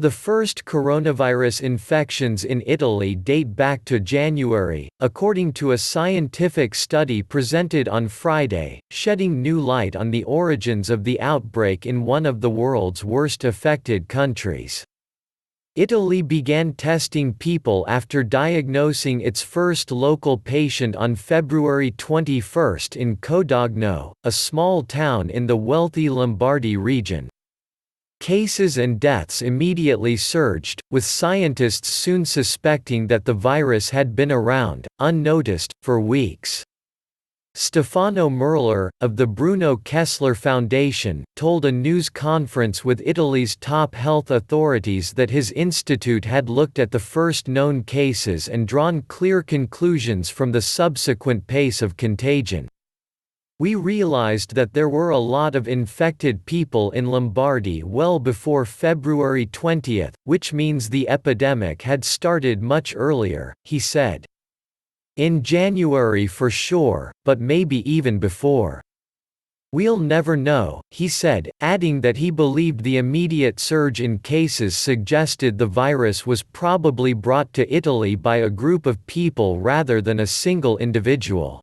The first coronavirus infections in Italy date back to January, according to a scientific study presented on Friday, shedding new light on the origins of the outbreak in one of the world's worst affected countries. Italy began testing people after diagnosing its first local patient on February 21 in Codogno, a small town in the wealthy Lombardy region. Cases and deaths immediately surged, with scientists soon suspecting that the virus had been around, unnoticed, for weeks. Stefano Merler, of the Bruno Kessler Foundation, told a news conference with Italy's top health authorities that his institute had looked at the first known cases and drawn clear conclusions from the subsequent pace of contagion. We realized that there were a lot of infected people in Lombardy well before February 20, which means the epidemic had started much earlier, he said. In January for sure, but maybe even before. We'll never know, he said, adding that he believed the immediate surge in cases suggested the virus was probably brought to Italy by a group of people rather than a single individual.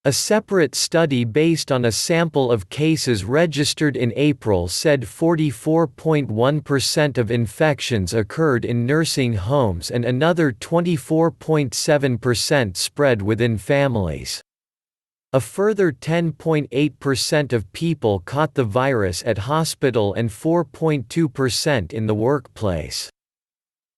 A separate study based on a sample of cases registered in April said 44.1% of infections occurred in nursing homes and another 24.7% spread within families. A further 10.8% of people caught the virus at hospital and 4.2% in the workplace.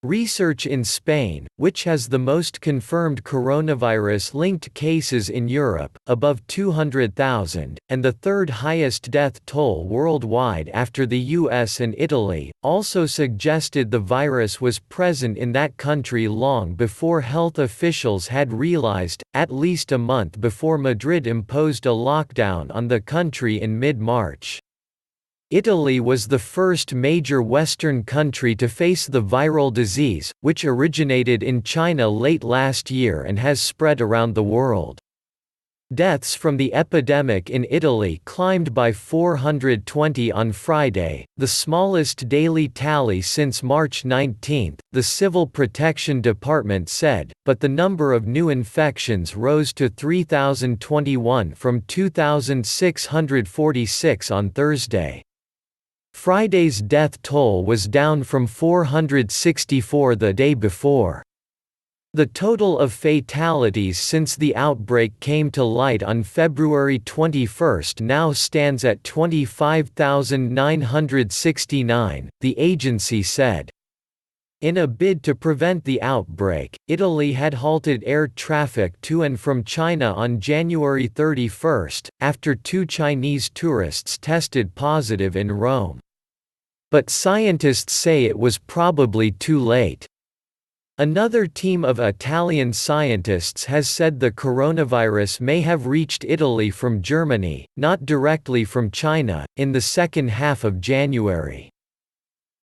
Research in Spain, which has the most confirmed coronavirus-linked cases in Europe, above 200,000, and the third highest death toll worldwide after the US and Italy, also suggested the virus was present in that country long before health officials had realized, at least a month before Madrid imposed a lockdown on the country in mid-March. Italy was the first major Western country to face the viral disease, which originated in China late last year and has spread around the world. Deaths from the epidemic in Italy climbed by 420 on Friday, the smallest daily tally since March 19, the Civil Protection Department said, but the number of new infections rose to 3,021 from 2,646 on Thursday. Friday's death toll was down from 464 the day before. The total of fatalities since the outbreak came to light on February 21 now stands at 25,969, the agency said. In a bid to prevent the outbreak, Italy had halted air traffic to and from China on January 31, after 2 Chinese tourists tested positive in Rome. But scientists say it was probably too late. Another team of Italian scientists has said the coronavirus may have reached Italy from Germany, not directly from China, in the second half of January.